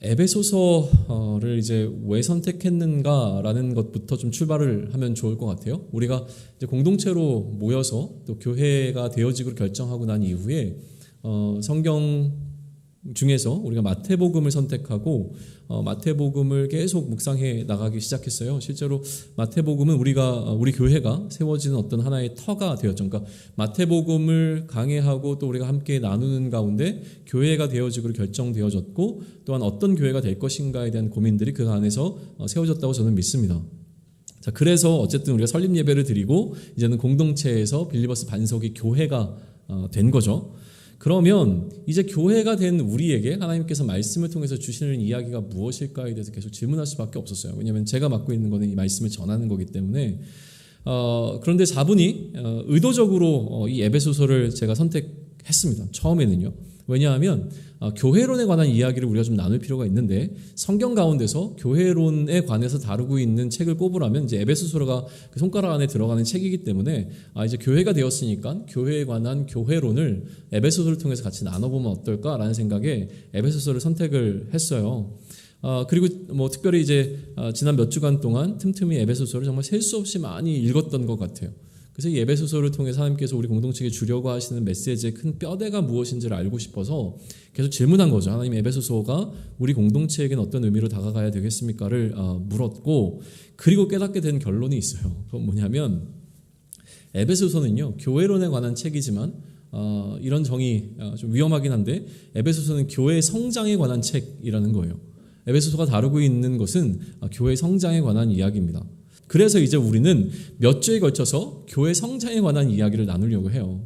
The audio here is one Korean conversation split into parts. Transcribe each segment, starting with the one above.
에베소서를 이제 왜 선택했는가라는 것부터 좀 출발을 하면 좋을 것 같아요. 우리가 이제 공동체로 모여서 또 교회가 되어지기로 결정하고 난 이후에 성경 중에서 우리가 마태복음을 선택하고 마태복음을 계속 묵상해 나가기 시작했어요. 실제로 마태복음은 우리 교회가 세워지는 어떤 하나의 터가 되었죠. 그러니까 마태복음을 강해하고 또 우리가 함께 나누는 가운데 교회가 되어지기로 결정되어졌고 또한 어떤 교회가 될 것인가에 대한 고민들이 그 안에서 세워졌다고 저는 믿습니다. 자, 그래서 어쨌든 우리가 설립 예배를 드리고 이제는 공동체에서 빌리버스 반석이 교회가 된 거죠. 그러면 이제 교회가 된 우리에게 하나님께서 말씀을 통해서 주시는 이야기가 무엇일까에 대해서 계속 질문할 수밖에 없었어요. 왜냐하면 제가 맡고 있는 것은 이 말씀을 전하는 거기 때문에 그런데 자분이 의도적으로 이 에베소서를 제가 선택했습니다. 처음에는요. 왜냐하면 교회론에 관한 이야기를 우리가 좀 나눌 필요가 있는데 성경 가운데서 교회론에 관해서 다루고 있는 책을 꼽으라면 이제 에베소서가 그 손가락 안에 들어가는 책이기 때문에 이제 교회가 되었으니까 교회에 관한 교회론을 에베소서를 통해서 같이 나눠보면 어떨까라는 생각에 에베소서를 선택을 했어요. 그리고 뭐 특별히 이제 지난 몇 주간 동안 틈틈이 에베소서를 정말 셀 수 없이 많이 읽었던 것 같아요. 그래서 이 에베소서를 통해서 하나님께서 우리 공동체에 주려고 하시는 메시지의 큰 뼈대가 무엇인지를 알고 싶어서 계속 질문한 거죠. 하나님, 에베소서가 우리 공동체에게는 어떤 의미로 다가가야 되겠습니까를 물었고, 그리고 깨닫게 된 결론이 있어요. 그건 뭐냐면 에베소서는요, 교회론에 관한 책이지만 이런 정의 좀 위험하긴 한데 에베소서는 교회 성장에 관한 책이라는 거예요. 에베소서가 다루고 있는 것은 교회 성장에 관한 이야기입니다. 그래서 이제 우리는 몇 주에 걸쳐서 교회 성장에 관한 이야기를 나누려고 해요.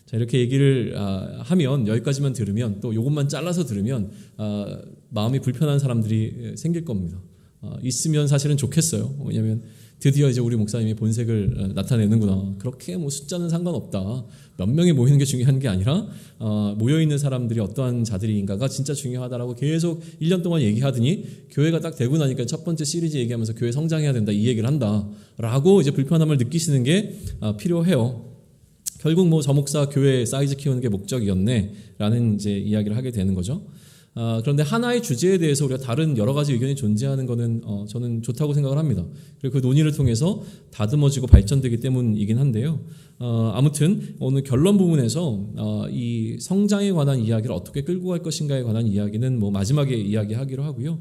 자, 이렇게 얘기를 하면 여기까지만 들으면 또 이것만 잘라서 들으면 마음이 불편한 사람들이 생길 겁니다. 있으면 사실은 좋겠어요. 왜냐하면 드디어 이제 우리 목사님이 본색을 나타내는구나. 그렇게 뭐 숫자는 상관없다. 몇 명이 모이는 게 중요한 게 아니라 모여있는 사람들이 어떠한 자들인가가 진짜 중요하다라고 계속 1년 동안 얘기하더니 교회가 딱 되고 나니까 첫 번째 시리즈 얘기하면서 교회 성장해야 된다 이 얘기를 한다라고 이제 불편함을 느끼시는 게 필요해요. 결국 뭐 저 목사 교회 사이즈 키우는 게 목적이었네라는 이제 이야기를 하게 되는 거죠. 그런데 하나의 주제에 대해서 우리가 다른 여러 가지 의견이 존재하는 것은 저는 좋다고 생각을 합니다. 그리고 그 논의를 통해서 다듬어지고 발전되기 때문이긴 한데요. 아무튼 오늘 결론 부분에서 이 성장에 관한 이야기를 어떻게 끌고 갈 것인가에 관한 이야기는 뭐 마지막에 이야기하기로 하고요.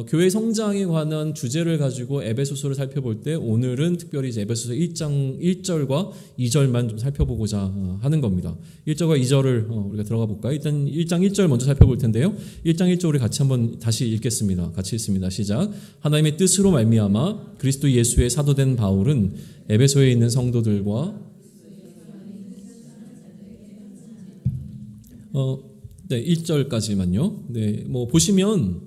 교회 성장에 관한 주제를 가지고 에베소서를 살펴볼 때 오늘은 특별히 이제 에베소서 1장 1절과 2절만 좀 살펴보고자 하는 겁니다. 1절과 2절을 우리가 들어가 볼까요? 일단 1장 1절 먼저 살펴볼 텐데요. 1장 1절 우리 같이 한번 다시 읽겠습니다. 같이 읽습니다. 시작. 하나님의 뜻으로 말미암아 그리스도 예수의 사도된 바울은 에베소에 있는 성도들과 네, 1절까지만요. 네, 뭐 보시면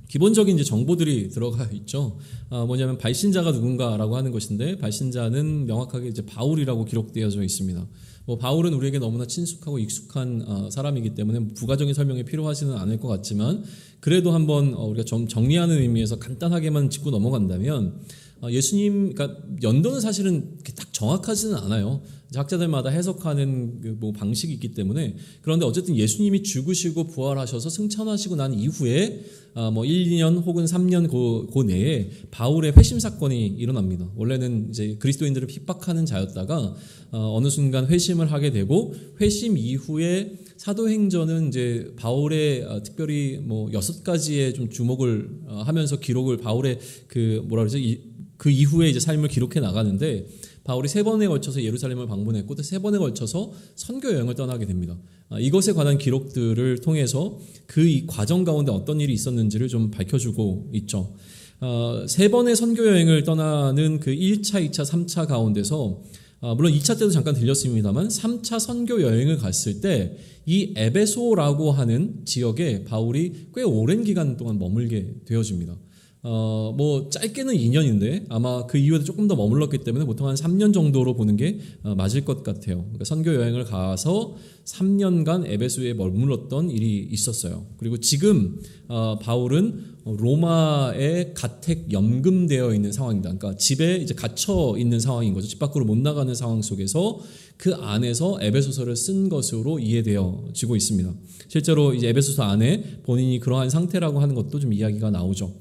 기본적인 이제 정보들이 들어가 있죠. 뭐냐면 발신자가 누군가라고 하는 것인데 발신자는 명확하게 이제 바울이라고 기록되어져 있습니다. 뭐 바울은 우리에게 너무나 친숙하고 익숙한 사람이기 때문에 부가적인 설명이 필요하지는 않을 것 같지만 그래도 한번 우리가 좀 정리하는 의미에서 간단하게만 짚고 넘어간다면 예수님, 그러니까 연도는 사실은 딱 정확하지는 않아요. 학자들마다 해석하는 그 뭐 방식이 있기 때문에. 그런데 어쨌든 예수님이 죽으시고 부활하셔서 승천하시고 난 이후에 뭐 1, 2년 혹은 3년 그 내에 바울의 회심 사건이 일어납니다. 원래는 이제 그리스도인들을 핍박하는 자였다가 어느 순간 회심을 하게 되고 회심 이후에 사도행전은 이제 바울의 특별히 뭐 6가지의 좀 주목을 하면서 기록을 바울의 그 뭐라 그러지? 그 이후에 이제 삶을 기록해 나가는데 바울이 3번에 걸쳐서 예루살렘을 방문했고 또 3번에 걸쳐서 선교 여행을 떠나게 됩니다. 이것에 관한 기록들을 통해서 그 이 과정 가운데 어떤 일이 있었는지를 좀 밝혀주고 있죠. 3번의 선교 여행을 떠나는 그 1차, 2차, 3차 가운데서 물론 2차 때도 잠깐 들렸습니다만 3차 선교 여행을 갔을 때 이 에베소라고 하는 지역에 바울이 꽤 오랜 기간 동안 머물게 되어집니다. 뭐 짧게는 2년인데 아마 그 이후에도 조금 더 머물렀기 때문에 보통 한 3년 정도로 보는 게 맞을 것 같아요. 그러니까 선교 여행을 가서 3년간 에베소에 머물렀던 일이 있었어요. 그리고 지금 바울은 로마에 가택 연금되어 있는 상황입니다. 그러니까 집에 이제 갇혀 있는 상황인 거죠. 집 밖으로 못 나가는 상황 속에서 그 안에서 에베소서를 쓴 것으로 이해되어지고 있습니다. 실제로 이제 에베소서 안에 본인이 그러한 상태라고 하는 것도 좀 이야기가 나오죠.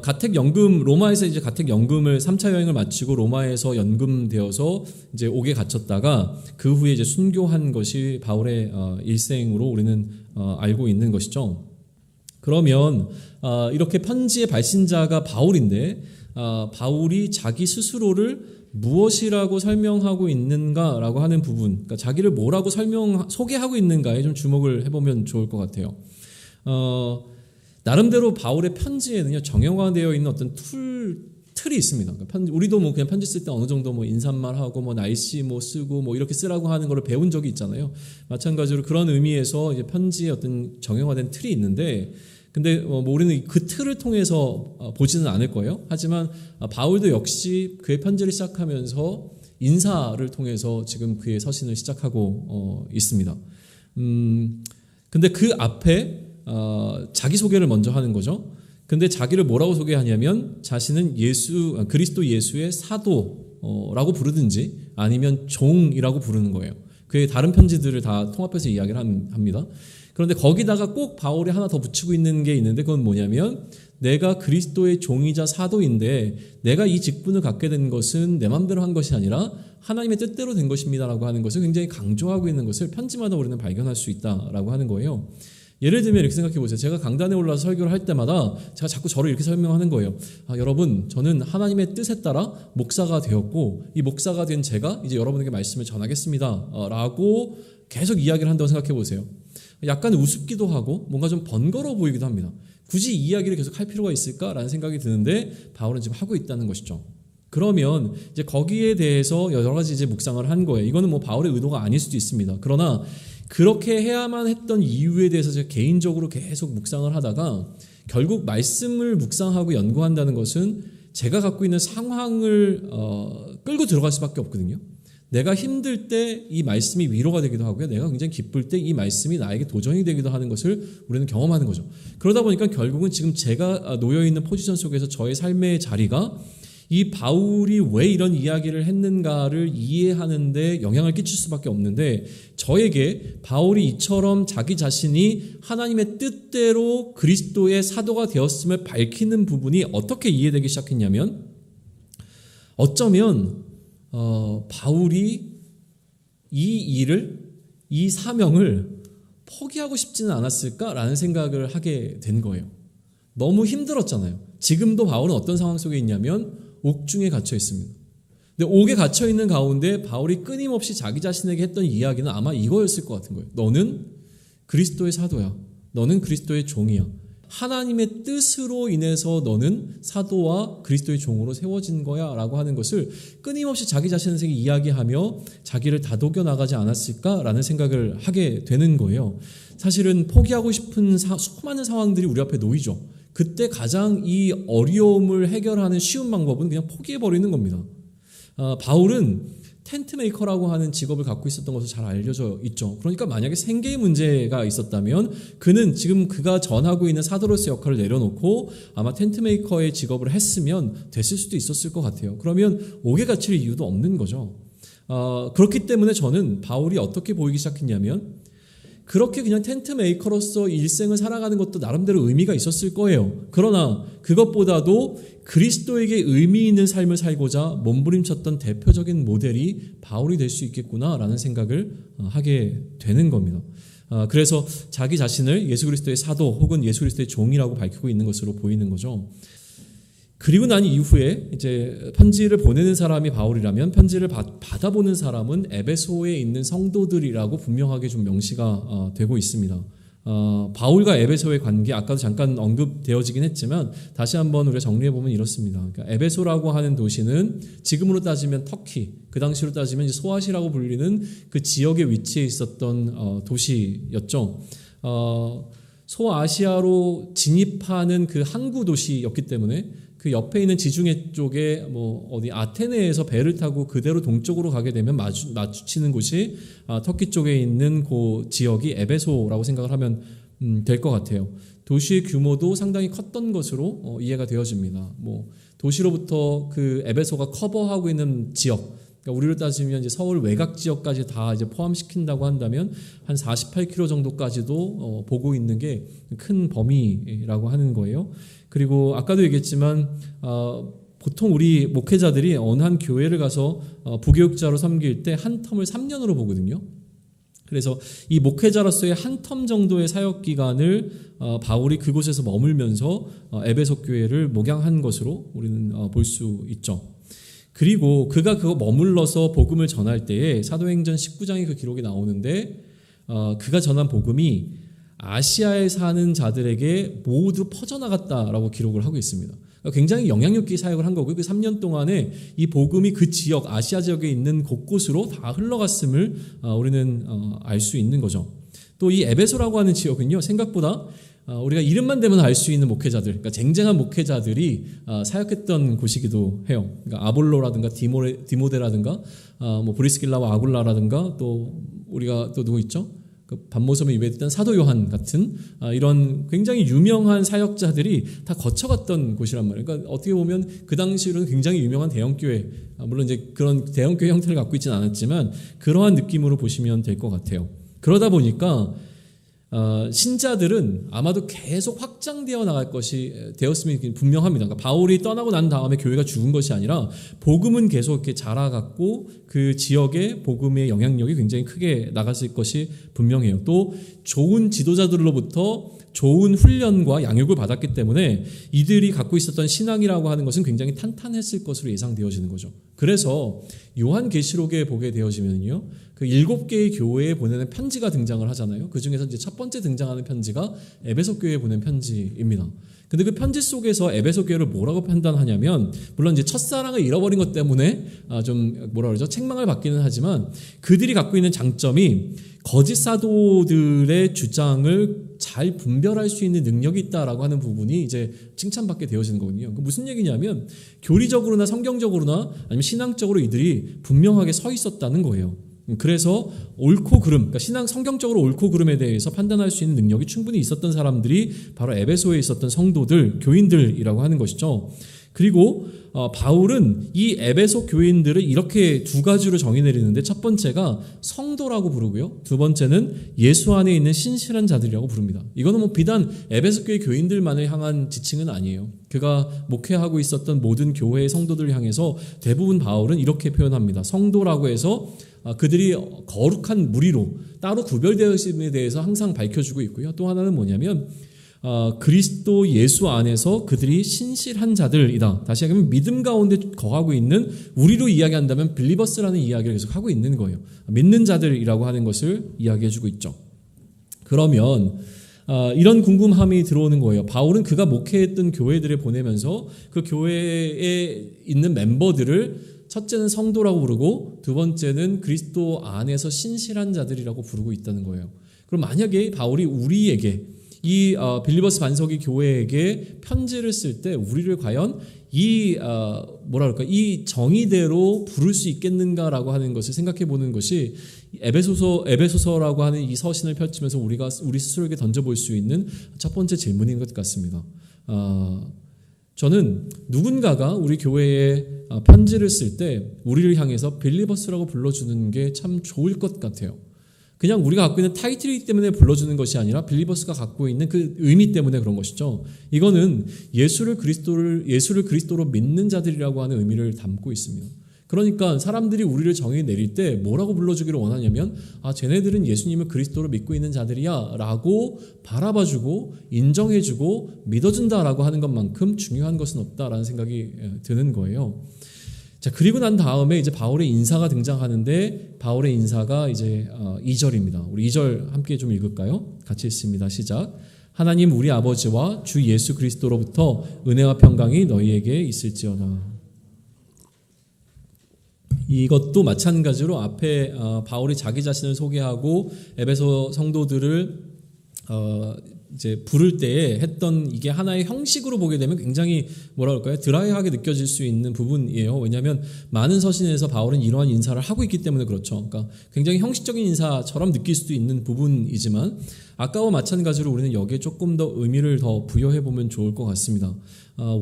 가택연금, 로마에서 이제 가택연금을 3차 여행을 마치고 로마에서 연금되어서 이제 옥에 갇혔다가 그 후에 이제 순교한 것이 바울의 일생으로 우리는 알고 있는 것이죠. 그러면 이렇게 편지의 발신자가 바울인데 바울이 자기 스스로를 무엇이라고 설명하고 있는가라고 하는 부분, 그러니까 자기를 뭐라고 소개하고 있는가에 좀 주목을 해보면 좋을 것 같아요. 나름대로 바울의 편지에는요, 정형화되어 있는 어떤 틀이 있습니다. 그러니까 우리도 뭐 그냥 편지 쓸 때 어느 정도 뭐 인사말하고 뭐 날씨 뭐 쓰고 뭐 이렇게 쓰라고 하는 걸 배운 적이 있잖아요. 마찬가지로 그런 의미에서 이제 편지의 어떤 정형화된 틀이 있는데, 근데 뭐 우리는 그 틀을 통해서 보지는 않을 거예요. 하지만 바울도 역시 그의 편지를 시작하면서 인사를 통해서 지금 그의 서신을 시작하고 있습니다. 근데 그 앞에 자기소개를 먼저 하는 거죠. 근데 자기를 뭐라고 소개하냐면 자신은 그리스도 예수의 사도라고 부르든지 아니면 종이라고 부르는 거예요. 그의 다른 편지들을 다 통합해서 이야기를 합니다. 그런데 거기다가 꼭 바울이 하나 더 붙이고 있는 게 있는데, 그건 뭐냐면 내가 그리스도의 종이자 사도인데 내가 이 직분을 갖게 된 것은 내 마음대로 한 것이 아니라 하나님의 뜻대로 된 것입니다라고 하는 것을 굉장히 강조하고 있는 것을 편지마다 우리는 발견할 수 있다라고 하는 거예요. 예를 들면 이렇게 생각해 보세요. 제가 강단에 올라서 설교를 할 때마다 제가 자꾸 저를 이렇게 설명하는 거예요. 여러분, 저는 하나님의 뜻에 따라 목사가 되었고 이 목사가 된 제가 이제 여러분에게 말씀을 전하겠습니다 라고 계속 이야기를 한다고 생각해 보세요. 약간 우습기도 하고 뭔가 좀 번거로워 보이기도 합니다. 굳이 이 이야기를 계속 할 필요가 있을까라는 생각이 드는데 바울은 지금 하고 있다는 것이죠. 그러면 이제 거기에 대해서 여러 가지 이제 묵상을 한 거예요. 이거는 뭐 바울의 의도가 아닐 수도 있습니다. 그러나 그렇게 해야만 했던 이유에 대해서 제가 개인적으로 계속 묵상을 하다가 결국 말씀을 묵상하고 연구한다는 것은 제가 갖고 있는 상황을 끌고 들어갈 수밖에 없거든요. 내가 힘들 때 이 말씀이 위로가 되기도 하고요. 내가 굉장히 기쁠 때 이 말씀이 나에게 도전이 되기도 하는 것을 우리는 경험하는 거죠. 그러다 보니까 결국은 지금 제가 놓여있는 포지션 속에서 저의 삶의 자리가 이 바울이 왜 이런 이야기를 했는가를 이해하는데 영향을 끼칠 수밖에 없는데, 저에게 바울이 이처럼 자기 자신이 하나님의 뜻대로 그리스도의 사도가 되었음을 밝히는 부분이 어떻게 이해되기 시작했냐면, 어쩌면 바울이 이 사명을 포기하고 싶지는 않았을까라는 생각을 하게 된 거예요. 너무 힘들었잖아요. 지금도 바울은 어떤 상황 속에 있냐면 옥중에 갇혀 있습니다. 근데 옥에 갇혀 있는 가운데 바울이 끊임없이 자기 자신에게 했던 이야기는 아마 이거였을 것 같은 거예요. 너는 그리스도의 사도야. 너는 그리스도의 종이야. 하나님의 뜻으로 인해서 너는 사도와 그리스도의 종으로 세워진 거야 라고 하는 것을 끊임없이 자기 자신에게 이야기하며 자기를 다독여 나가지 않았을까라는 생각을 하게 되는 거예요. 사실은 포기하고 싶은 수많은 상황들이 우리 앞에 놓이죠. 그때 가장 이 어려움을 해결하는 쉬운 방법은 그냥 포기해버리는 겁니다. 바울은 텐트 메이커라고 하는 직업을 갖고 있었던 것으로 잘 알려져 있죠. 그러니까 만약에 생계의 문제가 있었다면 그는 지금 그가 전하고 있는 사도로서의 역할을 내려놓고 아마 텐트 메이커의 직업을 했으면 됐을 수도 있었을 것 같아요. 그러면 옥에 갇힐 이유도 없는 거죠. 그렇기 때문에 저는 바울이 어떻게 보이기 시작했냐면, 그렇게 그냥 텐트 메이커로서 일생을 살아가는 것도 나름대로 의미가 있었을 거예요. 그러나 그것보다도 그리스도에게 의미 있는 삶을 살고자 몸부림쳤던 대표적인 모델이 바울이 될 수 있겠구나라는 생각을 하게 되는 겁니다. 그래서 자기 자신을 예수 그리스도의 사도 혹은 예수 그리스도의 종이라고 밝히고 있는 것으로 보이는 거죠. 그리고 난 이후에 이제 편지를 보내는 사람이 바울이라면 편지를 받아보는 사람은 에베소에 있는 성도들이라고 분명하게 좀 명시가 되고 있습니다. 바울과 에베소의 관계, 아까도 잠깐 언급되어지긴 했지만 다시 한번 우리가 정리해보면 이렇습니다. 그러니까 에베소라고 하는 도시는 지금으로 따지면 터키, 그 당시로 따지면 이제 소아시라고 불리는 그 지역에 위치해 있었던 도시였죠. 소아시아로 진입하는 그 항구 도시였기 때문에 그 옆에 있는 지중해 쪽에 어디 아테네에서 배를 타고 그대로 동쪽으로 가게 되면 마주치는 곳이 터키 쪽에 있는 그 지역이 에베소라고 생각을 하면 될 것 같아요. 도시의 규모도 상당히 컸던 것으로 이해가 되어집니다. 도시로부터 그 에베소가 커버하고 있는 지역, 그러니까 우리로 따지면 이제 서울 외곽 지역까지 다 이제 포함시킨다고 한다면 한 48km 정도까지도 보고 있는 게 큰 범위라고 하는 거예요. 그리고 아까도 얘기했지만 보통 우리 목회자들이 어느 한 교회를 가서 부교육자로 섬길 때 한 텀을 3년으로 보거든요. 그래서 이 목회자로서의 한 텀 정도의 사역 기간을 바울이 그곳에서 머물면서 에베소 교회를 목양한 것으로 우리는 볼 수 있죠. 그리고 그가 그거 머물러서 복음을 전할 때에 사도행전 19장에 그 기록이 나오는데 그가 전한 복음이 아시아에 사는 자들에게 모두 퍼져나갔다라고 기록을 하고 있습니다. 굉장히 영향력 있게 사역을 한 거고요. 그 3년 동안에 이 복음이 그 지역, 아시아 지역에 있는 곳곳으로 다 흘러갔음을 우리는 알 수 있는 거죠. 또 이 에베소라고 하는 지역은요, 생각보다 우리가 이름만 대면 알 수 있는 목회자들, 그러니까 쟁쟁한 목회자들이 사역했던 곳이기도 해요. 그러니까 아볼로라든가 디모데라든가 브리스길라와 아굴라라든가 또 우리가 또 누구 있죠? 그 반모섬에 입회했던 사도 요한 같은 이런 굉장히 유명한 사역자들이 다 거쳐갔던 곳이란 말이에요. 그러니까 어떻게 보면 그 당시로는 굉장히 유명한 대형교회, 물론 이제 그런 대형교회 형태를 갖고 있지는 않았지만 그러한 느낌으로 보시면 될 것 같아요. 그러다 보니까 신자들은 아마도 계속 확장되어 나갈 것이 되었음이 분명합니다. 그러니까 바울이 떠나고 난 다음에 교회가 죽은 것이 아니라 복음은 계속 이렇게 자라갔고 그 지역의 복음의 영향력이 굉장히 크게 나갔을 것이 분명해요. 또 좋은 지도자들로부터 좋은 훈련과 양육을 받았기 때문에 이들이 갖고 있었던 신앙이라고 하는 것은 굉장히 탄탄했을 것으로 예상되어지는 거죠. 그래서 요한계시록에 보게 되어지면요, 그 7개의 교회에 보내는 편지가 등장을 하잖아요. 그 중에서 이제 첫 번째 등장하는 편지가 에베소 교회에 보낸 편지입니다. 근데 그 편지 속에서 에베소 교회를 뭐라고 판단하냐면, 물론 이제 첫사랑을 잃어버린 것 때문에 좀 책망을 받기는 하지만 그들이 갖고 있는 장점이 거짓 사도들의 주장을 잘 분별할 수 있는 능력이 있다라고 하는 부분이 이제 칭찬받게 되어지는 거거든요. 무슨 얘기냐면 교리적으로나 성경적으로나 아니면 신앙적으로 이들이 분명하게 서 있었다는 거예요. 그래서 옳고 그름, 그러니까 성경적으로 옳고 그름에 대해서 판단할 수 있는 능력이 충분히 있었던 사람들이 바로 에베소에 있었던 성도들, 교인들이라고 하는 것이죠. 그리고 바울은 이 에베소 교인들을 이렇게 두 가지로 정의 내리는데, 첫 번째가 성도라고 부르고요, 두 번째는 예수 안에 있는 신실한 자들이라고 부릅니다. 이거는 비단 에베소 교회 교인들만을 향한 지칭은 아니에요. 그가 목회하고 있었던 모든 교회의 성도들을 향해서 대부분 바울은 이렇게 표현합니다. 성도라고 해서 그들이 거룩한 무리로 따로 구별되었음에 대해서 항상 밝혀주고 있고요. 또 하나는 뭐냐면 그리스도 예수 안에서 그들이 신실한 자들이다. 다시 얘기하면 믿음 가운데 거하고 있는, 우리로 이야기한다면 빌리버스라는 이야기를 계속 하고 있는 거예요. 믿는 자들이라고 하는 것을 이야기해주고 있죠. 그러면 이런 궁금함이 들어오는 거예요. 바울은 그가 목회했던 교회들을 보내면서 그 교회에 있는 멤버들을 첫째는 성도라고 부르고 두 번째는 그리스도 안에서 신실한 자들이라고 부르고 있다는 거예요. 그럼 만약에 바울이 우리에게 이 빌리버스 반석이 교회에게 편지를 쓸 때 우리를 과연 이 정의대로 부를 수 있겠는가라고 하는 것을 생각해 보는 것이 에베소서라고 하는 이 서신을 펼치면서 우리가 우리 스스로에게 던져볼 수 있는 첫 번째 질문인 것 같습니다. 저는 누군가가 우리 교회에 편지를 쓸 때 우리를 향해서 빌리버스라고 불러주는 게 참 좋을 것 같아요. 그냥 우리가 갖고 있는 타이틀이기 때문에 불러주는 것이 아니라 빌리버스가 갖고 있는 그 의미 때문에 그런 것이죠. 이거는 예수를 그리스도로 믿는 자들이라고 하는 의미를 담고 있습니다. 그러니까 사람들이 우리를 정의 내릴 때 뭐라고 불러주기를 원하냐면, 쟤네들은 예수님을 그리스도로 믿고 있는 자들이야 라고 바라봐주고 인정해주고 믿어준다라고 하는 것만큼 중요한 것은 없다라는 생각이 드는 거예요. 자, 그리고 난 다음에 이제 바울의 인사가 등장하는데, 바울의 인사가 이제 2절입니다. 우리 2절 함께 좀 읽을까요? 같이 읽습니다. 시작. 하나님 우리 아버지와 주 예수 그리스도로부터 은혜와 평강이 너희에게 있을지어다. 이것도 마찬가지로 앞에 바울이 자기 자신을 소개하고 에베소 성도들을 이제 부를 때에 했던 이게 하나의 형식으로 보게 되면 굉장히 뭐라 그럴까요? 드라이하게 느껴질 수 있는 부분이에요. 왜냐하면 많은 서신에서 바울은 이러한 인사를 하고 있기 때문에 그렇죠. 그러니까 굉장히 형식적인 인사처럼 느낄 수도 있는 부분이지만 아까와 마찬가지로 우리는 여기에 조금 더 의미를 더 부여해 보면 좋을 것 같습니다.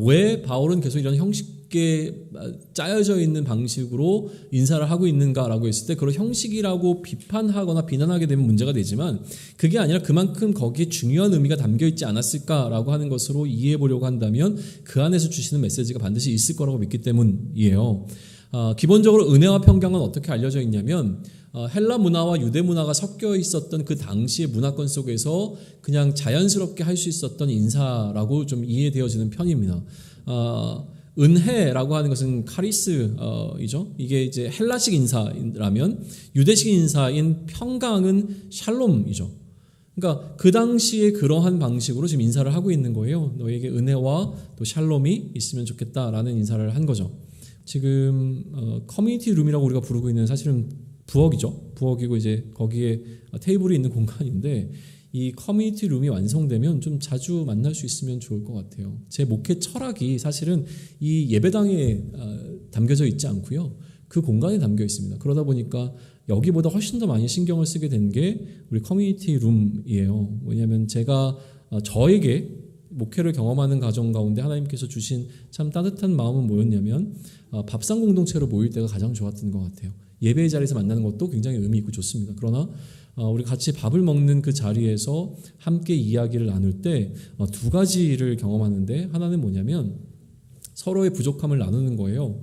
왜 바울은 계속 이런 형식에 짜여져 있는 방식으로 인사를 하고 있는가라고 했을 때 그런 형식이라고 비판하거나 비난하게 되면 문제가 되지만 그게 아니라 그만큼 거기에 중요한 의미가 담겨 있지 않았을까라고 하는 것으로 이해해 보려고 한다면 그 안에서 주시는 메시지가 반드시 있을 거라고 믿기 때문이에요. 기본적으로 은혜와 평강은 어떻게 알려져 있냐면 헬라 문화와 유대 문화가 섞여 있었던 그 당시의 문화권 속에서 그냥 자연스럽게 할 수 있었던 인사라고 좀 이해되어지는 편입니다. 은혜라고 하는 것은 카리스이죠. 이게 이제 헬라식 인사라면 유대식 인사인 평강은 샬롬이죠. 그러니까 그 당시에 그러한 방식으로 지금 인사를 하고 있는 거예요. 너에게 은혜와 또 샬롬이 있으면 좋겠다라는 인사를 한 거죠. 지금 커뮤니티 룸이라고 우리가 부르고 있는 사실은 부엌이죠. 부엌이고 이제 거기에 테이블이 있는 공간인데 이 커뮤니티 룸이 완성되면 좀 자주 만날 수 있으면 좋을 것 같아요. 제 목회 철학이 사실은 이 예배당에 담겨져 있지 않고요. 그 공간에 담겨 있습니다. 그러다 보니까 여기보다 훨씬 더 많이 신경을 쓰게 된 게 우리 커뮤니티 룸이에요. 왜냐하면 제가 저에게 목회를 경험하는 가정 가운데 하나님께서 주신 참 따뜻한 마음은 뭐였냐면 밥상 공동체로 모일 때가 가장 좋았던 것 같아요. 예배의 자리에서 만나는 것도 굉장히 의미 있고 좋습니다. 그러나 우리 같이 밥을 먹는 그 자리에서 함께 이야기를 나눌 때 두 가지를 경험하는데 하나는 뭐냐면 서로의 부족함을 나누는 거예요.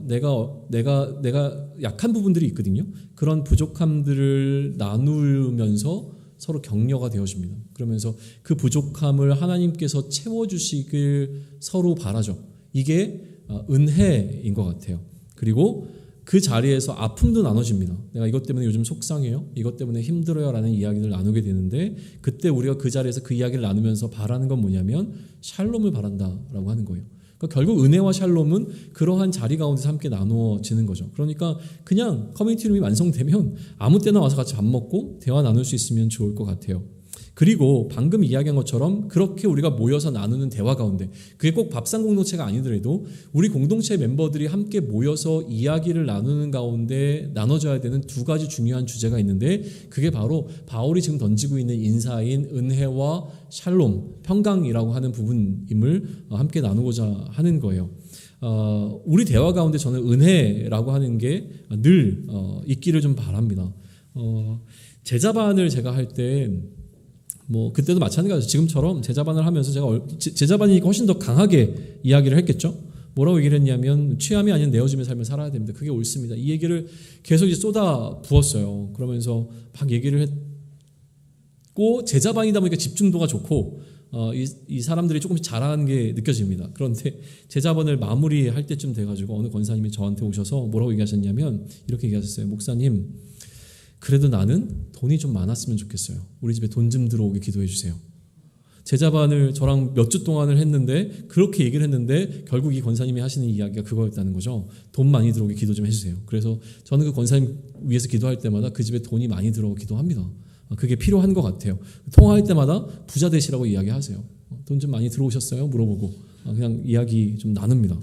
내가 약한 부분들이 있거든요. 그런 부족함들을 나누면서 서로 격려가 되어집니다. 그러면서 그 부족함을 하나님께서 채워주시길 서로 바라죠. 이게 은혜인 것 같아요. 그리고 그 자리에서 아픔도 나눠집니다. 내가 이것 때문에 요즘 속상해요. 이것 때문에 힘들어요. 라는 이야기를 나누게 되는데 그때 우리가 그 자리에서 그 이야기를 나누면서 바라는 건 뭐냐면 샬롬을 바란다라고 하는 거예요. 그러니까 결국 은혜와 샬롬은 그러한 자리 가운데서 함께 나누어지는 거죠. 그러니까 그냥 커뮤니티 룸이 완성되면 아무 때나 와서 같이 밥 먹고 대화 나눌 수 있으면 좋을 것 같아요. 그리고 방금 이야기한 것처럼 그렇게 우리가 모여서 나누는 대화 가운데 그게 꼭 밥상 공동체가 아니더라도 우리 공동체 멤버들이 함께 모여서 이야기를 나누는 가운데 나눠져야 되는 두 가지 중요한 주제가 있는데 그게 바로 바울이 지금 던지고 있는 인사인 은혜와 샬롬, 평강이라고 하는 부분임을 함께 나누고자 하는 거예요. 우리 대화 가운데 저는 은혜라고 하는 게 늘 있기를 좀 바랍니다. 제자반을 제가 할 때 그때도 마찬가지죠. 지금처럼 제자반을 하면서 제자반이니까 훨씬 더 강하게 이야기를 했겠죠. 뭐라고 얘기를 했냐면 취함이 아닌 내어짐의 삶을 살아야 됩니다. 그게 옳습니다. 이 얘기를 계속 이제 쏟아 부었어요. 그러면서 막 얘기를 했고 제자반이다 보니까 집중도가 좋고 이 사람들이 조금씩 잘하는 게 느껴집니다. 그런데 제자반을 마무리할 때쯤 돼가지고 어느 권사님이 저한테 오셔서 뭐라고 얘기하셨냐면 이렇게 얘기하셨어요. 목사님, 그래도 나는 돈이 좀 많았으면 좋겠어요. 우리 집에 돈 좀 들어오게 기도해 주세요. 제자반을 저랑 몇 주 동안을 했는데 그렇게 얘기를 했는데 결국 이 권사님이 하시는 이야기가 그거였다는 거죠. 돈 많이 들어오게 기도 좀 해주세요. 그래서 저는 그 권사님 위해서 기도할 때마다 그 집에 돈이 많이 들어오게 기도합니다. 그게 필요한 것 같아요. 통화할 때마다 부자 되시라고 이야기하세요. 돈 좀 많이 들어오셨어요? 물어보고 그냥 이야기 좀 나눕니다.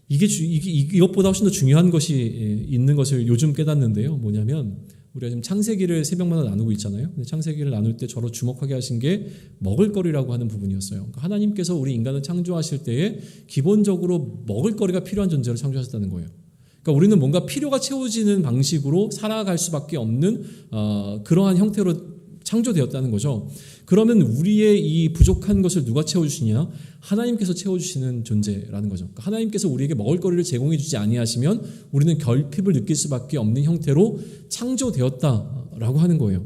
이것보다 훨씬 더 중요한 것이 있는 것을 요즘 깨닫는데요. 뭐냐면 우리가 지금 창세기를 새벽마다 나누고 있잖아요. 근데 창세기를 나눌 때 저로 주목하게 하신 게 먹을거리라고 하는 부분이었어요. 그러니까 하나님께서 우리 인간을 창조하실 때에 기본적으로 먹을거리가 필요한 존재로 창조하셨다는 거예요. 그러니까 우리는 뭔가 필요가 채워지는 방식으로 살아갈 수밖에 없는 그러한 형태로 창조되었다는 거죠. 그러면 우리의 이 부족한 것을 누가 채워주시냐? 하나님께서 채워주시는 존재라는 거죠. 그러니까 하나님께서 우리에게 먹을거리를 제공해 주지 아니하시면 우리는 결핍을 느낄 수밖에 없는 형태로 창조되었다라고 하는 거예요.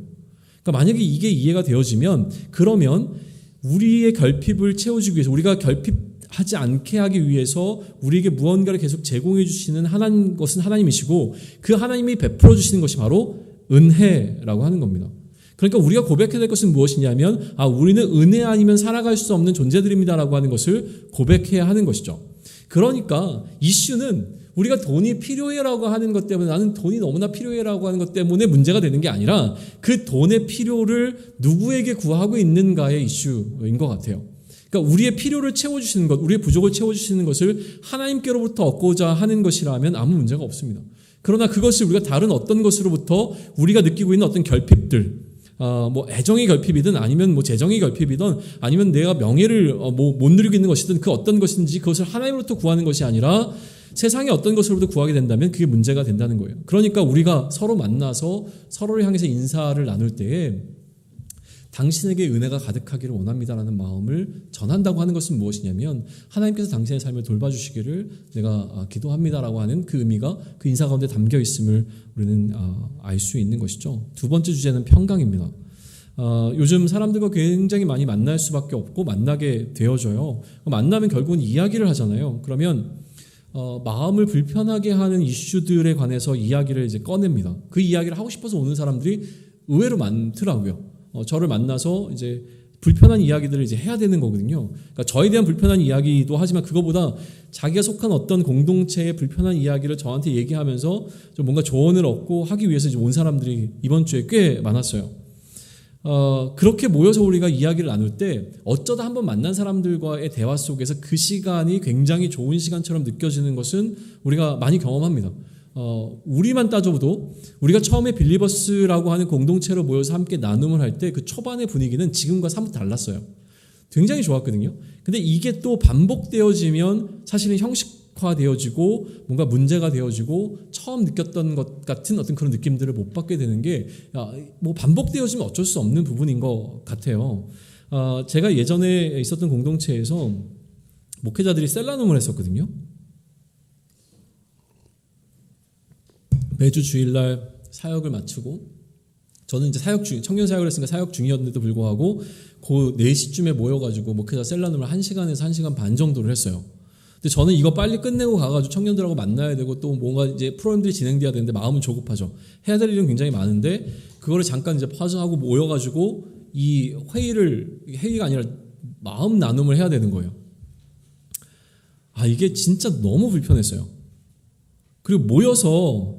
그러니까 만약에 이게 이해가 되어지면 그러면 우리의 결핍을 채워주기 위해서 우리가 결핍하지 않게 하기 위해서 우리에게 무언가를 계속 제공해 주시는 것은 하나님이시고 그 하나님이 베풀어 주시는 것이 바로 은혜라고 하는 겁니다. 그러니까 우리가 고백해야 될 것은 무엇이냐면 우리는 은혜 아니면 살아갈 수 없는 존재들입니다라고 하는 것을 고백해야 하는 것이죠. 그러니까 이슈는 우리가 돈이 필요해라고 하는 것 때문에 나는 돈이 너무나 필요해라고 하는 것 때문에 문제가 되는 게 아니라 그 돈의 필요를 누구에게 구하고 있는가의 이슈인 것 같아요. 그러니까 우리의 필요를 채워주시는 것, 우리의 부족을 채워주시는 것을 하나님께로부터 얻고자 하는 것이라면 아무 문제가 없습니다. 그러나 그것을 우리가 다른 어떤 것으로부터 우리가 느끼고 있는 어떤 결핍들, 뭐 애정의 결핍이든 아니면 뭐 재정의 결핍이든 아니면 내가 명예를 못 누리고 있는 것이든 그 어떤 것인지 그것을 하나님으로부터 구하는 것이 아니라 세상의 어떤 것으로부터 구하게 된다면 그게 문제가 된다는 거예요. 그러니까 우리가 서로 만나서 서로를 향해서 인사를 나눌 때에 당신에게 은혜가 가득하기를 원합니다라는 마음을 전한다고 하는 것은 무엇이냐면 하나님께서 당신의 삶을 돌봐주시기를 내가 기도합니다라고 하는 그 의미가 그 인사 가운데 담겨 있음을 우리는 알 수 있는 것이죠. 두 번째 주제는 평강입니다. 요즘 사람들과 굉장히 많이 만날 수밖에 없고 만나게 되어져요. 만나면 결국은 이야기를 하잖아요. 그러면 마음을 불편하게 하는 이슈들에 관해서 이야기를 이제 꺼냅니다. 그 이야기를 하고 싶어서 오는 사람들이 의외로 많더라고요. 저를 만나서 이제 불편한 이야기들을 이제 해야 되는 거거든요. 그러니까 저에 대한 불편한 이야기도 하지만 그거보다 자기가 속한 어떤 공동체의 불편한 이야기를 저한테 얘기하면서 좀 뭔가 조언을 얻고 하기 위해서 이제 온 사람들이 이번 주에 꽤 많았어요. 그렇게 모여서 우리가 이야기를 나눌 때 어쩌다 한번 만난 사람들과의 대화 속에서 그 시간이 굉장히 좋은 시간처럼 느껴지는 것은 우리가 많이 경험합니다. 우리만 따져도 우리가 처음에 빌리버스라고 하는 공동체로 모여서 함께 나눔을 할 때 그 초반의 분위기는 지금과 사뭇 달랐어요. 굉장히 좋았거든요. 근데 이게 또 반복되어지면 사실은 형식화되어지고 뭔가 문제가 되어지고 처음 느꼈던 것 같은 어떤 그런 느낌들을 못 받게 되는 게 뭐 반복되어지면 어쩔 수 없는 부분인 것 같아요. 제가 예전에 있었던 공동체에서 목회자들이 셀라눔을 했었거든요. 매주 주일날 사역을 마치고 저는 이제 청년 사역을 했으니까 사역 중이었는데도 불구하고 그 4시쯤에 모여가지고 목회자 셀라눔을 1시간에서 1시간 반 정도를 했어요. 근데 저는 이거 빨리 끝내고 가가지고 청년들하고 만나야 되고 또 뭔가 이제 프로그램들이 진행돼야 되는데 마음은 조급하죠. 해야 될 일은 굉장히 많은데 그거를 잠깐 이제 파즈하고 모여가지고 이 회의가 아니라 마음 나눔을 해야 되는 거예요. 이게 진짜 너무 불편했어요. 그리고 모여서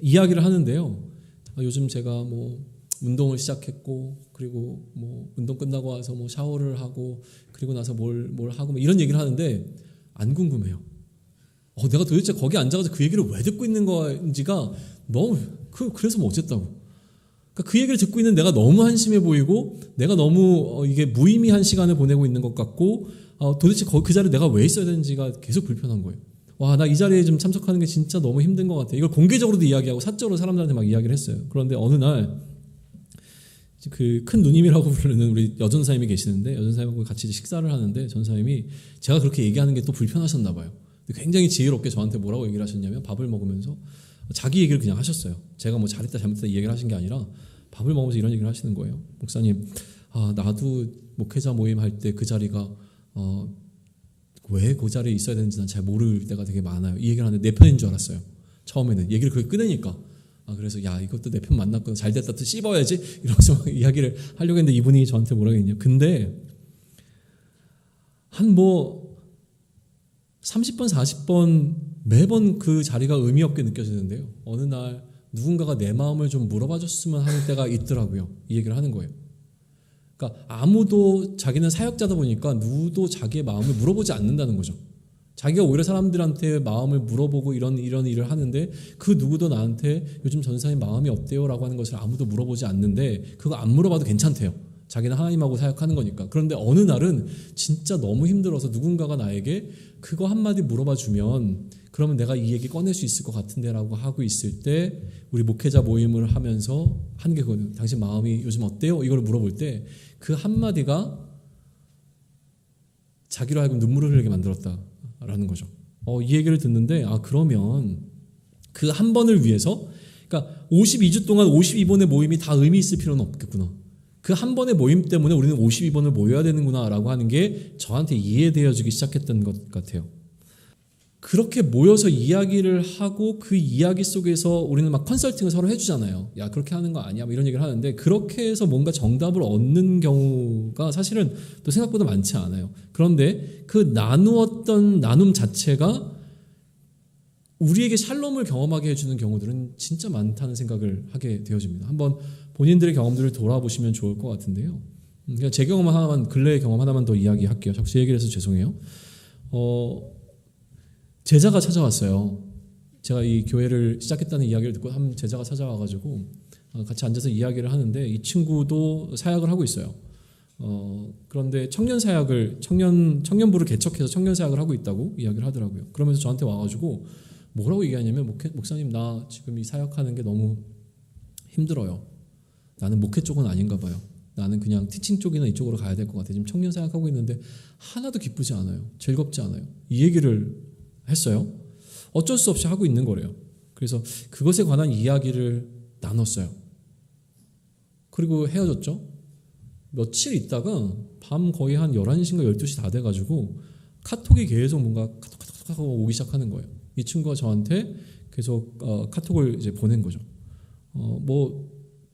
이야기를 하는데요. 요즘 제가 뭐 운동을 시작했고 그리고 뭐 운동 끝나고 와서 뭐 샤워를 하고 그리고 나서 뭘 하고 뭐 이런 얘기를 하는데 안 궁금해요. 내가 도대체 거기 앉아가지고 그 얘기를 왜 듣고 있는 건지가 너무 그래서 뭐 어쨌다고. 그러니까 그 얘기를 듣고 있는 내가 너무 한심해 보이고 내가 너무 이게 무의미한 시간을 보내고 있는 것 같고 도대체 그 자리에 내가 왜 있어야 되는지가 계속 불편한 거예요. 나 이 자리에 좀 참석하는 게 진짜 너무 힘든 것 같아. 이걸 공개적으로도 이야기하고 사적으로 사람들한테 막 이야기를 했어요. 그런데 어느 날 그 큰 누님이라고 부르는 우리 여전사님이 계시는데 여전사님하고 같이 식사를 하는데 전사님이 제가 그렇게 얘기하는 게 또 불편하셨나 봐요. 굉장히 지혜롭게 저한테 뭐라고 얘기를 하셨냐면 밥을 먹으면서 자기 얘기를 그냥 하셨어요. 제가 뭐 잘했다 잘못했다 이 얘기를 하신 게 아니라 밥을 먹으면서 이런 얘기를 하시는 거예요. 목사님, 나도 목회자 모임 할 때 그 자리가 왜 그 자리에 있어야 되는지 난 잘 모를 때가 되게 많아요. 이 얘기를 하는데 내 편인 줄 알았어요. 처음에는 얘기를 그렇게 꺼내니까 그래서 이것도 내 편 만났구나. 잘됐다 또 씹어야지 이러면서 막 이야기를 하려고 했는데 이분이 저한테 뭐라고 했냐. 근데 한 30번 40번 매번 그 자리가 의미 없게 느껴지는데요. 어느 날 누군가가 내 마음을 좀 물어봐 줬으면 하는 때가 있더라고요. 이 얘기를 하는 거예요. 그러니까 아무도 자기는 사역자다 보니까 누구도 자기의 마음을 물어보지 않는다는 거죠. 자기가 오히려 사람들한테 마음을 물어보고 이런 일을 하는데 그 누구도 나한테 요즘 전사님 마음이 어때요? 라고 하는 것을 아무도 물어보지 않는데 그거 안 물어봐도 괜찮대요. 자기는 하나님하고 사역하는 거니까. 그런데 어느 날은 진짜 너무 힘들어서 누군가가 나에게 그거 한마디 물어봐 주면 그러면 내가 이 얘기 꺼낼 수 있을 것 같은데 라고 하고 있을 때 우리 목회자 모임을 하면서 한 게 그거는 당신 마음이 요즘 어때요? 이걸 물어볼 때 그 한마디가 자기로 하여금 눈물을 흘리게 만들었다라는 거죠. 이 얘기를 듣는데 그러면 그 한 번을 위해서 그러니까 52주 동안 52번의 모임이 다 의미 있을 필요는 없겠구나. 그 한 번의 모임 때문에 우리는 52번을 모여야 되는구나 라고 하는 게 저한테 이해되어지기 시작했던 것 같아요. 그렇게 모여서 이야기를 하고 그 이야기 속에서 우리는 막 컨설팅을 서로 해주잖아요. 야, 그렇게 하는 거 아니야? 뭐 이런 얘기를 하는데 그렇게 해서 뭔가 정답을 얻는 경우가 사실은 또 생각보다 많지 않아요. 그런데 그 나누었던 나눔 자체가 우리에게 샬롬을 경험하게 해주는 경우들은 진짜 많다는 생각을 하게 되어집니다. 한번 본인들의 경험들을 돌아보시면 좋을 것 같은데요. 그냥 제 경험 하나만, 근래의 경험 하나만 더 이야기할게요. 자꾸 제 얘기를 해서 죄송해요. 제자가 찾아왔어요. 제가 이 교회를 시작했다는 이야기를 듣고 한 제자가 찾아와가지고 같이 앉아서 이야기를 하는데 이 친구도 사역을 하고 있어요. 그런데 청년부를 개척해서 청년 사역을 하고 있다고 이야기를 하더라고요. 그러면서 저한테 와가지고 뭐라고 얘기하냐면 목사님, 나 지금 이 사역하는 게 너무 힘들어요. 나는 목회 쪽은 아닌가 봐요. 나는 그냥 티칭 쪽이나 이쪽으로 가야 될 것 같아요. 지금 청년 사역하고 있는데 하나도 기쁘지 않아요. 즐겁지 않아요. 이 얘기를 했어요. 어쩔 수 없이 하고 있는 거래요. 그래서 그것에 관한 이야기를 나눴어요. 그리고 헤어졌죠. 며칠 있다가 밤 거의 한 11시인가 12시 다 돼가지고 카톡이 계속 뭔가 카톡 하고 오기 시작하는 거예요. 이 친구가 저한테 계속 카톡을 이제 보낸 거죠.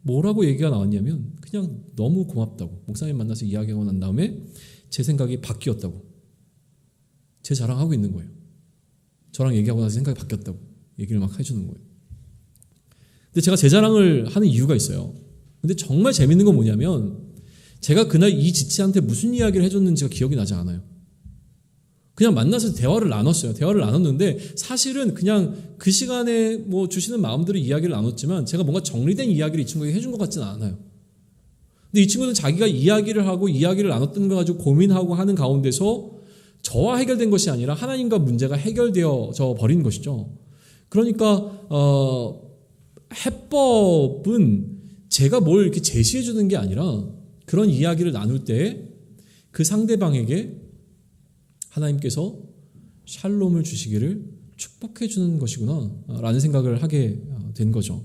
뭐라고 얘기가 나왔냐면 그냥 너무 고맙다고, 목사님 만나서 이야기하고 난 다음에 제 생각이 바뀌었다고, 제 자랑하고 있는 거예요. 저랑 얘기하고 나서 생각이 바뀌었다고 얘기를 막 해주는 거예요. 근데 제가 제 자랑을 하는 이유가 있어요. 근데 정말 재밌는 건 뭐냐면 제가 그날 이 지체한테 무슨 이야기를 해줬는지가 기억이 나지 않아요. 그냥 만나서 대화를 나눴어요. 대화를 나눴는데 사실은 그냥 그 시간에 뭐 주시는 마음대로 이야기를 나눴지만 제가 뭔가 정리된 이야기를 이 친구에게 해준 것 같지는 않아요. 근데 이 친구는 자기가 이야기를 하고 이야기를 나눴던 거 가지고 고민하고 하는 가운데서 저와 해결된 것이 아니라 하나님과 문제가 해결되어져 버린 것이죠. 그러니까 해법은 제가 뭘 이렇게 제시해 주는 게 아니라 그런 이야기를 나눌 때 그 상대방에게 하나님께서 샬롬을 주시기를 축복해 주는 것이구나 라는 생각을 하게 된 거죠.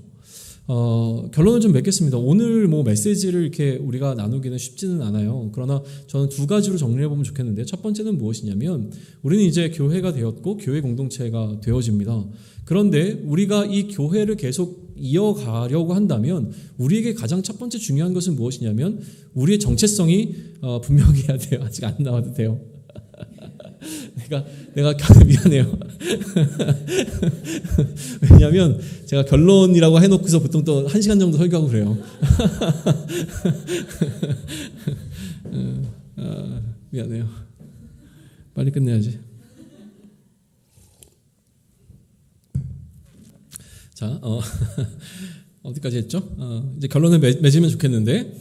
결론을 좀 맺겠습니다. 오늘 뭐 메시지를 이렇게 우리가 나누기는 쉽지는 않아요. 그러나 저는 두 가지로 정리해 보면 좋겠는데, 첫 번째는 무엇이냐면 우리는 이제 교회가 되었고 교회 공동체가 되어집니다. 그런데 우리가 이 교회를 계속 이어가려고 한다면 우리에게 가장 첫 번째 중요한 것은 무엇이냐면 우리의 정체성이 분명해야 돼요. 아직 안 나와도 돼요. 내가 미안해요. 왜냐하면 제가 결론이라고 해놓고서 보통 또 1시간 정도 설교하고 그래요. 미안해요. 빨리 끝내야지. 자, 어디까지 했죠? 이제 결론을 맺으면 좋겠는데,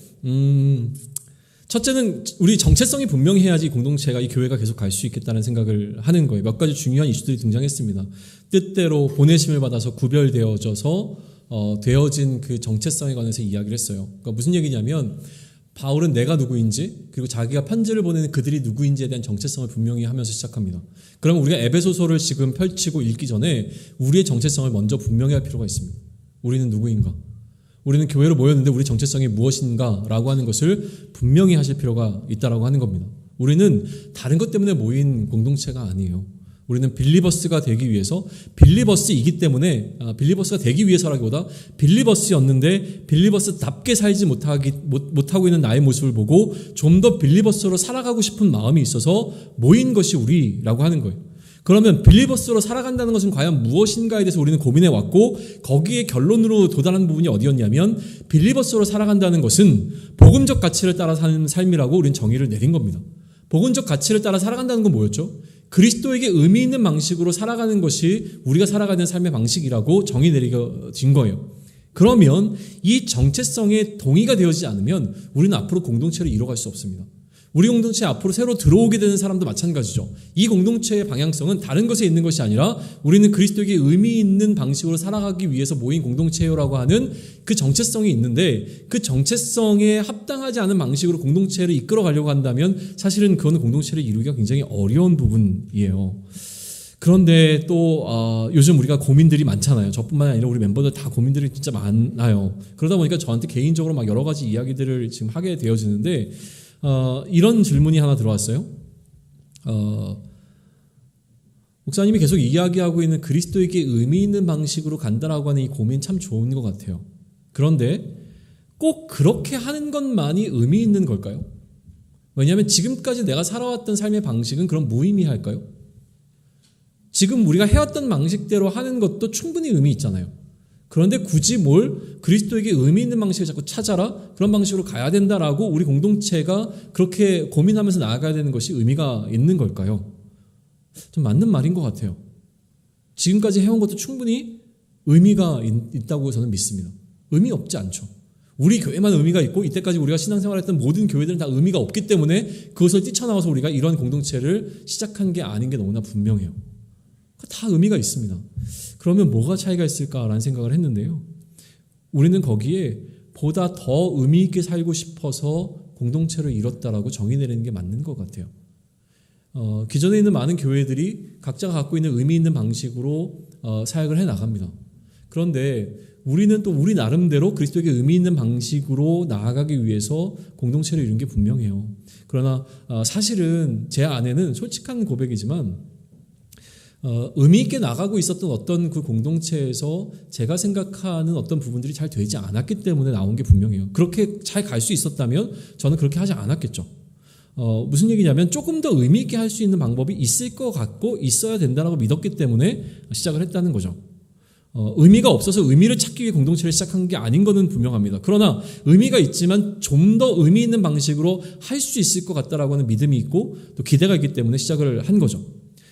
첫째는 우리 정체성이 분명히 해야지 공동체가, 이 교회가 계속 갈 수 있겠다는 생각을 하는 거예요. 몇 가지 중요한 이슈들이 등장했습니다. 뜻대로 보내심을 받아서 구별되어져서 되어진 그 정체성에 관해서 이야기를 했어요. 그러니까 무슨 얘기냐면 바울은 내가 누구인지, 그리고 자기가 편지를 보내는 그들이 누구인지에 대한 정체성을 분명히 하면서 시작합니다. 그러면 우리가 에베소서를 지금 펼치고 읽기 전에 우리의 정체성을 먼저 분명히 할 필요가 있습니다. 우리는 누구인가? 우리는 교회로 모였는데 우리 정체성이 무엇인가? 라고 하는 것을 분명히 하실 필요가 있다라고 하는 겁니다. 우리는 다른 것 때문에 모인 공동체가 아니에요. 우리는 빌리버스가 되기 위해서, 빌리버스이기 때문에, 빌리버스가 되기 위해서라기보다 빌리버스였는데 빌리버스답게 살지 못하고 있는 나의 모습을 보고 좀 더 빌리버스로 살아가고 싶은 마음이 있어서 모인 것이 우리라고 하는 거예요. 그러면 빌리버스로 살아간다는 것은 과연 무엇인가에 대해서 우리는 고민해 왔고, 거기에 결론으로 도달한 부분이 어디였냐면 빌리버스로 살아간다는 것은 복음적 가치를 따라 사는 삶이라고 우리는 정의를 내린 겁니다. 복음적 가치를 따라 살아간다는 건 뭐였죠? 그리스도에게 의미 있는 방식으로 살아가는 것이 우리가 살아가는 삶의 방식이라고 정의 내려진 거예요. 그러면 이 정체성에 동의가 되어지지 않으면 우리는 앞으로 공동체를 이뤄갈 수 없습니다. 우리 공동체 앞으로 새로 들어오게 되는 사람도 마찬가지죠. 이 공동체의 방향성은 다른 것에 있는 것이 아니라 우리는 그리스도에게 의미 있는 방식으로 살아가기 위해서 모인 공동체라고 하는 그 정체성이 있는데, 그 정체성에 합당하지 않은 방식으로 공동체를 이끌어 가려고 한다면 사실은 그건 공동체를 이루기가 굉장히 어려운 부분이에요. 그런데 또 요즘 우리가 고민들이 많잖아요. 저뿐만 아니라 우리 멤버들 다 고민들이 진짜 많아요. 그러다 보니까 저한테 개인적으로 막 여러 가지 이야기들을 지금 하게 되어지는데, 이런 질문이 하나 들어왔어요. 목사님이 계속 이야기하고 있는 그리스도에게 의미 있는 방식으로 간다라고 하는 이 고민 참 좋은 것 같아요. 그런데 꼭 그렇게 하는 것만이 의미 있는 걸까요? 왜냐하면 지금까지 내가 살아왔던 삶의 방식은 그럼 무의미할까요? 지금 우리가 해왔던 방식대로 하는 것도 충분히 의미 있잖아요. 그런데 굳이 뭘 그리스도에게 의미 있는 방식을 자꾸 찾아라, 그런 방식으로 가야 된다라고 우리 공동체가 그렇게 고민하면서 나아가야 되는 것이 의미가 있는 걸까요? 좀 맞는 말인 것 같아요. 지금까지 해온 것도 충분히 의미가 있다고 저는 믿습니다. 의미 없지 않죠. 우리 교회만 의미가 있고 이때까지 우리가 신앙생활했던 모든 교회들은 다 의미가 없기 때문에 그것을 뛰쳐나와서 우리가 이런 공동체를 시작한 게 아닌 게 너무나 분명해요. 다 의미가 있습니다. 그러면 뭐가 차이가 있을까라는 생각을 했는데요. 우리는 거기에 보다 더 의미 있게 살고 싶어서 공동체를 이뤘다라고 정의 내리는 게 맞는 것 같아요. 기존에 있는 많은 교회들이 각자가 갖고 있는 의미 있는 방식으로 사역을 해 나갑니다. 그런데 우리는 또 우리 나름대로 그리스도에게 의미 있는 방식으로 나아가기 위해서 공동체를 이룬 게 분명해요. 그러나 사실은 제 안에는 솔직한 고백이지만 의미 있게 나가고 있었던 어떤 그 공동체에서 제가 생각하는 어떤 부분들이 잘 되지 않았기 때문에 나온 게 분명해요. 그렇게 잘 갈 수 있었다면 저는 그렇게 하지 않았겠죠. 무슨 얘기냐면 조금 더 의미 있게 할 수 있는 방법이 있을 것 같고 있어야 된다고 믿었기 때문에 시작을 했다는 거죠. 의미가 없어서 의미를 찾기 위해 공동체를 시작한 게 아닌 거는 분명합니다. 그러나 의미가 있지만 좀 더 의미 있는 방식으로 할 수 있을 것 같다라고 하는 믿음이 있고 또 기대가 있기 때문에 시작을 한 거죠.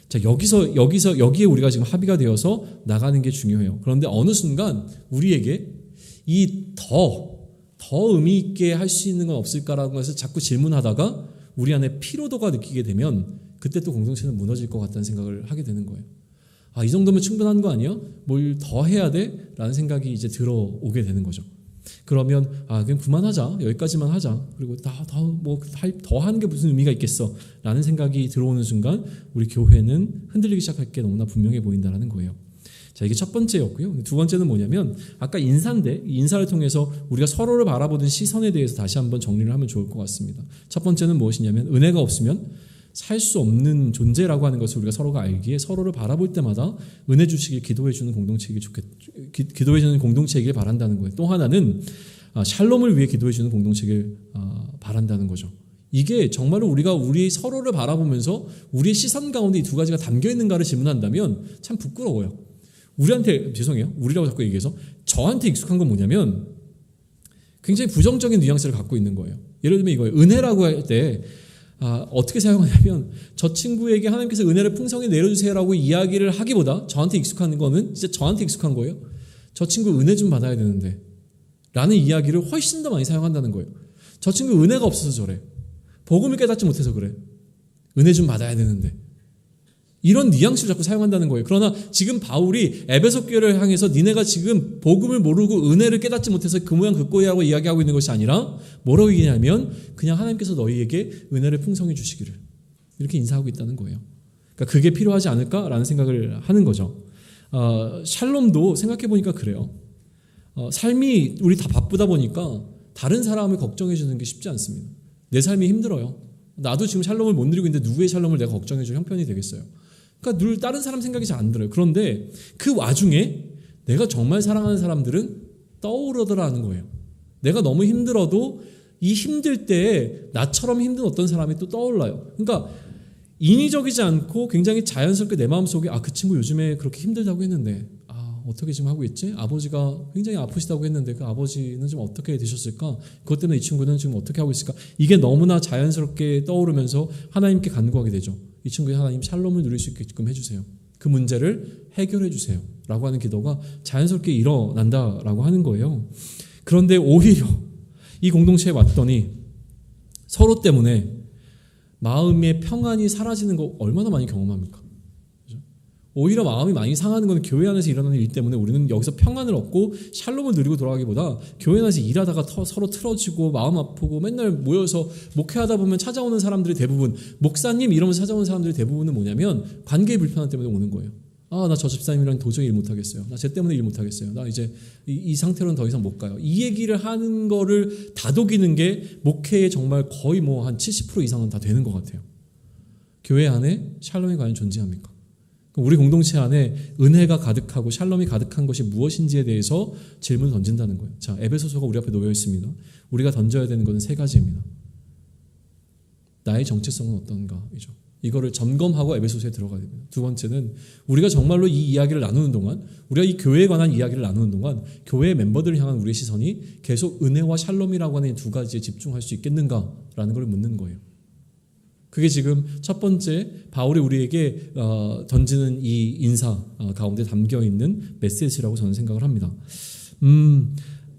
자, 여기에 우리가 지금 합의가 되어서 나가는 게 중요해요. 그런데 어느 순간 우리에게 이 더 의미 있게 할 수 있는 건 없을까라는 것을 자꾸 질문하다가 우리 안에 피로도가 느끼게 되면 그때 또 공동체는 무너질 것 같다는 생각을 하게 되는 거예요. 이 정도면 충분한 거 아니야? 뭘 더 해야 돼? 라는 생각이 이제 들어오게 되는 거죠. 그러면 그냥 그만하자. 여기까지만 하자. 그리고 더 하는 게 무슨 의미가 있겠어? 라는 생각이 들어오는 순간 우리 교회는 흔들리기 시작할 게 너무나 분명해 보인다는 거예요. 자, 이게 첫 번째였고요. 두 번째는 뭐냐면 아까 인사인데 인사를 통해서 우리가 서로를 바라보는 시선에 대해서 다시 한번 정리를 하면 좋을 것 같습니다. 첫 번째는 무엇이냐면 은혜가 없으면 살 수 없는 존재라고 하는 것을 우리가 서로가 알기에 서로를 바라볼 때마다 은혜 주시길 기도해주는 기도해주는 공동체이길 바란다는 거예요. 또 하나는 샬롬을 위해 기도해주는 공동체이길 바란다는 거죠. 이게 정말로 우리가 우리 서로를 바라보면서 우리의 시선 가운데 이 두 가지가 담겨 있는가를 질문한다면 참 부끄러워요. 우리라고 자꾸 얘기해서 저한테 익숙한 건 뭐냐면 굉장히 부정적인 뉘앙스를 갖고 있는 거예요. 예를 들면 이거예요. 은혜라고 할 때 어떻게 사용하냐면 저 친구에게 하나님께서 은혜를 풍성히 내려주세요라고 이야기를 하기보다 저한테 익숙한 거는 진짜 저한테 익숙한 거예요. 저 친구 은혜 좀 받아야 되는데 라는 이야기를 훨씬 더 많이 사용한다는 거예요. 저 친구 은혜가 없어서 저래. 복음을 깨닫지 못해서 그래. 은혜 좀 받아야 되는데. 이런 뉘앙스를 자꾸 사용한다는 거예요. 그러나 지금 바울이 에베소 교회를 향해서 니네가 지금 복음을 모르고 은혜를 깨닫지 못해서 그 모양 그 꼴이라고 이야기하고 있는 것이 아니라 뭐라고 얘기냐면 그냥 하나님께서 너희에게 은혜를 풍성히 주시기를 이렇게 인사하고 있다는 거예요. 그러니까 그게 필요하지 않을까라는 생각을 하는 거죠. 샬롬도 생각해보니까 그래요. 삶이 우리 다 바쁘다 보니까 다른 사람을 걱정해 주는 게 쉽지 않습니다. 내 삶이 힘들어요. 나도 지금 샬롬을 못 누리고 있는데 누구의 샬롬을 내가 걱정해 줄 형편이 되겠어요. 그러니까 늘 다른 사람 생각이 잘 안 들어요. 그런데 그 와중에 내가 정말 사랑하는 사람들은 떠오르더라는 거예요. 내가 너무 힘들어도 이 힘들 때에 나처럼 힘든 어떤 사람이 또 떠올라요. 그러니까 인위적이지 않고 굉장히 자연스럽게 내 마음속에 그 친구 요즘에 그렇게 힘들다고 했는데 어떻게 지금 하고 있지? 아버지가 굉장히 아프시다고 했는데 그 아버지는 좀 어떻게 되셨을까? 그것 때문에 이 친구는 지금 어떻게 하고 있을까? 이게 너무나 자연스럽게 떠오르면서 하나님께 간구하게 되죠. 이 친구의 하나님 샬롬을 누릴 수 있게끔 해주세요. 그 문제를 해결해 주세요. 라고 하는 기도가 자연스럽게 일어난다라고 하는 거예요. 그런데 오히려 이 공동체에 왔더니 서로 때문에 마음의 평안이 사라지는 거 얼마나 많이 경험합니까? 오히려 마음이 많이 상하는 건 교회 안에서 일어나는 일 때문에 우리는 여기서 평안을 얻고 샬롬을 누리고 돌아가기보다 교회 안에서 일하다가 서로 틀어지고 마음 아프고 맨날 모여서 목회하다 보면 찾아오는 사람들이 대부분 목사님 이러면서 찾아오는 사람들이 대부분은 뭐냐면 관계의 불편함 때문에 오는 거예요. 나 저 집사님이랑 도저히 일 못하겠어요. 나 쟤 때문에 일 못하겠어요. 나 이제 이 상태로는 더 이상 못 가요. 이 얘기를 하는 거를 다독이는 게 목회의 정말 거의 한 70% 이상은 다 되는 것 같아요. 교회 안에 샬롬이 과연 존재합니까? 우리 공동체 안에 은혜가 가득하고 샬롬이 가득한 것이 무엇인지에 대해서 질문을 던진다는 거예요. 자, 에베소서가 우리 앞에 놓여 있습니다. 우리가 던져야 되는 것은 세 가지입니다. 나의 정체성은 어떤가이죠. 이거를 점검하고 에베소서에 들어가야 됩니다. 두 번째는 우리가 정말로 이 이야기를 나누는 동안, 우리가 이 교회에 관한 이야기를 나누는 동안 교회 멤버들을 향한 우리의 시선이 계속 은혜와 샬롬이라고 하는 이 두 가지에 집중할 수 있겠는가라는 걸 묻는 거예요. 그게 지금 첫 번째 바울이 우리에게 던지는 이 인사 가운데 담겨있는 메시지라고 저는 생각을 합니다.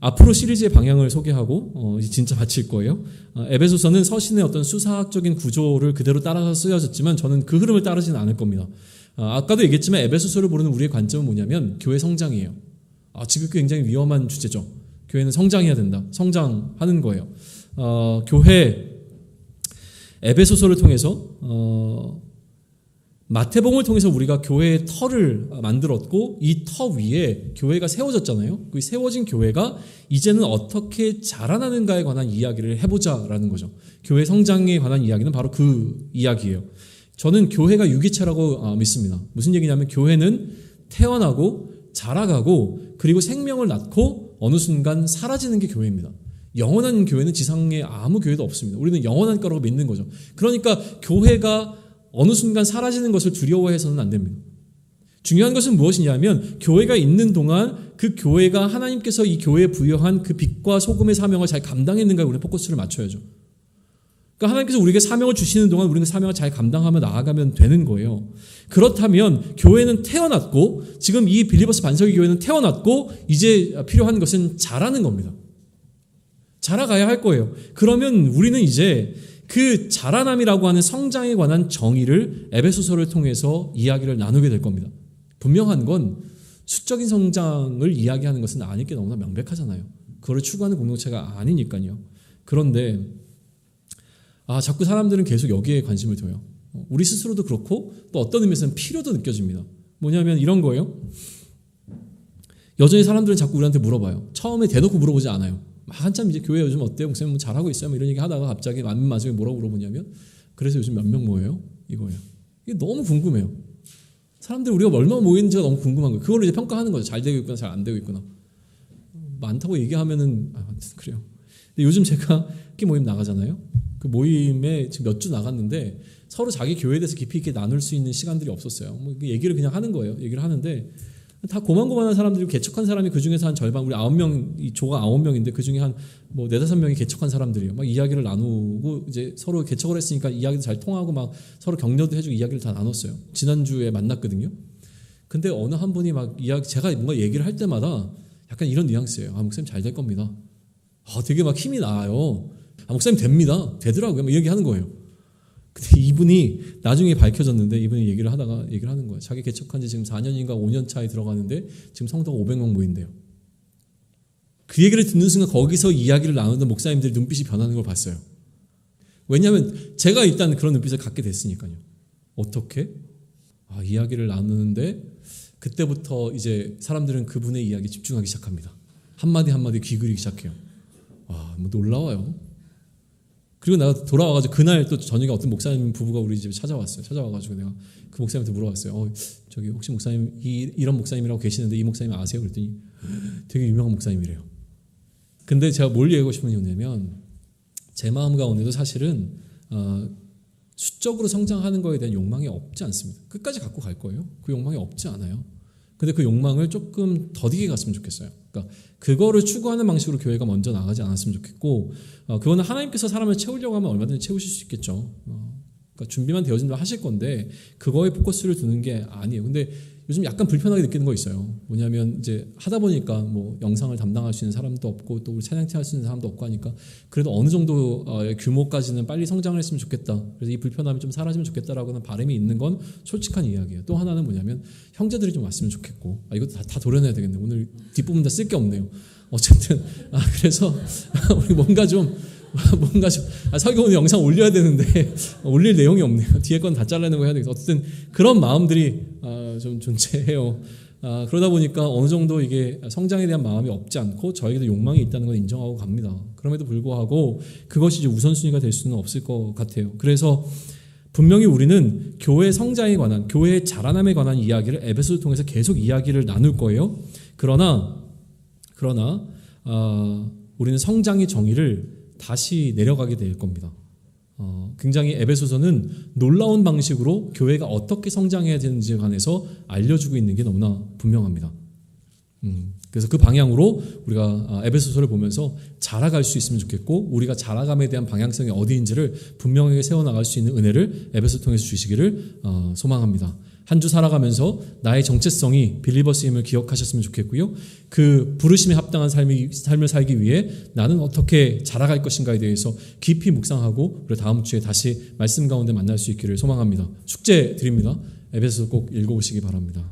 앞으로 시리즈의 방향을 소개하고 이제 진짜 마칠 거예요. 에베소서는 서신의 어떤 수사학적인 구조를 그대로 따라서 쓰여졌지만 저는 그 흐름을 따르지는 않을 겁니다. 아까도 얘기했지만 에베소서를 보는 우리의 관점은 뭐냐면 교회 성장이에요. 지금 굉장히 위험한 주제죠. 교회는 성장해야 된다. 성장하는 거예요. 교회 에베소서를 통해서 마태복음을 통해서 우리가 교회의 터를 만들었고 이 터 위에 교회가 세워졌잖아요. 그 세워진 교회가 이제는 어떻게 자라나는가에 관한 이야기를 해보자라는 거죠. 교회 성장에 관한 이야기는 바로 그 이야기예요. 저는 교회가 유기체라고 믿습니다. 무슨 얘기냐면 교회는 태어나고 자라가고 그리고 생명을 낳고 어느 순간 사라지는 게 교회입니다. 영원한 교회는 지상에 아무 교회도 없습니다. 우리는 영원한 거라고 믿는 거죠. 그러니까 교회가 어느 순간 사라지는 것을 두려워해서는 안 됩니다. 중요한 것은 무엇이냐면 교회가 있는 동안 그 교회가 하나님께서 이 교회에 부여한 그 빛과 소금의 사명을 잘 감당했는가에 우리는 포커스를 맞춰야죠. 그러니까 하나님께서 우리에게 사명을 주시는 동안 우리는 사명을 잘 감당하며 나아가면 되는 거예요. 그렇다면 교회는 태어났고 지금 이 빌리버스 반석의 교회는 태어났고 이제 필요한 것은 자라는 겁니다. 자라가야 할 거예요. 그러면 우리는 이제 그 자라남이라고 하는 성장에 관한 정의를 에베소서를 통해서 이야기를 나누게 될 겁니다. 분명한 건 수적인 성장을 이야기하는 것은 아닐 게 너무나 명백하잖아요. 그걸 추구하는 공동체가 아니니까요. 그런데 자꾸 사람들은 계속 여기에 관심을 둬요. 우리 스스로도 그렇고 또 어떤 의미에서는 필요도 느껴집니다. 뭐냐면 이런 거예요. 여전히 사람들은 자꾸 우리한테 물어봐요. 처음에 대놓고 물어보지 않아요. 한참 이제 교회 요즘 어때요? 목사님 뭐 잘하고 있어요? 뭐 이런 얘기 하다가 갑자기 마지막에 뭐라고 물어보냐면 그래서 요즘 몇 명 모여요? 이거예요. 이게 너무 궁금해요. 사람들이 우리가 얼마나 모이는지가 너무 궁금한 거예요. 그걸로 이제 평가하는 거죠. 잘 되고 있구나, 잘 안 되고 있구나. 많다고 얘기하면은 그래요. 근데 요즘 제가 그 모임 나가잖아요. 그 모임에 지금 몇 주 나갔는데 서로 자기 교회에 대해서 깊이 있게 나눌 수 있는 시간들이 없었어요. 뭐 얘기를 그냥 하는 거예요. 얘기를 하는데 다 고만고만한 사람들이 개척한 사람이 그 중에서 한 절반, 우리 9명, 이 조가 9명인데 그 중에 한 뭐 4-5명이 개척한 사람들이에요. 막 이야기를 나누고 이제 서로 개척을 했으니까 이야기도 잘 통하고 막 서로 격려도 해주고 이야기를 다 나눴어요. 지난주에 만났거든요. 근데 어느 한 분이 막 제가 뭔가 얘기를 할 때마다 약간 이런 뉘앙스예요. 목사님 잘 될 겁니다. 되게 막 힘이 나요. 목사님 됩니다. 되더라고요. 막 얘기하는 거예요. 근데 이분이 나중에 밝혀졌는데 이분이 얘기를 하는 거예요. 자기 개척한 지 지금 4년인가 5년 차에 들어가는데 지금 성도가 500명 모인대요. 그 얘기를 듣는 순간 거기서 이야기를 나누던 목사님들이 눈빛이 변하는 걸 봤어요. 왜냐하면 제가 일단 그런 눈빛을 갖게 됐으니까요. 어떻게? 이야기를 나누는데 그때부터 이제 사람들은 그분의 이야기에 집중하기 시작합니다. 한마디 한마디 귀 기울이기 시작해요. 뭐 놀라워요. 그리고 내가 돌아와가지고 그날 또 저녁에 어떤 목사님 부부가 우리 집에 찾아왔어요. 찾아와가지고 내가 그 목사님한테 물어봤어요. 저기 혹시 목사님 이런 목사님이라고 계시는데 이 목사님 아세요? 그랬더니 되게 유명한 목사님이래요. 근데 제가 뭘 얘기하고 싶은 게 뭐냐면 제 마음 가운데도 사실은 수적으로 성장하는 거에 대한 욕망이 없지 않습니다. 끝까지 갖고 갈 거예요. 그 욕망이 없지 않아요. 근데 그 욕망을 조금 더디게 갔으면 좋겠어요. 그러니까 그거를 추구하는 방식으로 교회가 먼저 나가지 않았으면 좋겠고 그거는 하나님께서 사람을 채우려고 하면 얼마든지 채우실 수 있겠죠. 그러니까 준비만 되어진다면 하실 건데 그거에 포커스를 두는 게 아니에요. 근데 요즘 약간 불편하게 느끼는 거 있어요. 뭐냐면 이제 하다 보니까 뭐 영상을 담당할 수 있는 사람도 없고 또 우리 찬양팀 할 수 있는 사람도 없고 하니까 그래도 어느 정도 규모까지는 빨리 성장을 했으면 좋겠다. 그래서 이 불편함이 좀 사라지면 좋겠다라고는 바람이 있는 건 솔직한 이야기예요. 또 하나는 뭐냐면 형제들이 좀 왔으면 좋겠고 이것도 다 도려내야 되겠네. 오늘 뒷부분 다 쓸 게 없네요. 어쨌든 그래서 우리 뭔가 좀 설교 영상 올려야 되는데 올릴 내용이 없네요. 뒤에 건 다 잘라내고 해야 되겠어. 어쨌든 그런 마음들이 좀 존재해요. 그러다 보니까 어느 정도 이게 성장에 대한 마음이 없지 않고 저에게도 욕망이 있다는 걸 인정하고 갑니다. 그럼에도 불구하고 그것이 이제 우선순위가 될 수는 없을 것 같아요. 그래서 분명히 우리는 교회 성장에 관한, 교회의 자라남에 관한 이야기를 에베소를 통해서 계속 이야기를 나눌 거예요. 그러나 우리는 성장의 정의를 다시 내려가게 될 겁니다. 굉장히 에베소서는 놀라운 방식으로 교회가 어떻게 성장해야 되는지에 관해서 알려주고 있는 게 너무나 분명합니다. 그래서 그 방향으로 우리가 에베소서를 보면서 자라갈 수 있으면 좋겠고, 우리가 자라감에 대한 방향성이 어디인지를 분명하게 세워나갈 수 있는 은혜를 에베소 통해서 주시기를 소망합니다. 한 주 살아가면서 나의 정체성이 빌리버스임을 기억하셨으면 좋겠고요. 그 부르심에 합당한 삶을 살기 위해 나는 어떻게 자라갈 것인가에 대해서 깊이 묵상하고 우리 다음 주에 다시 말씀 가운데 만날 수 있기를 소망합니다. 축제 드립니다. 에베소 꼭 읽어보시기 바랍니다.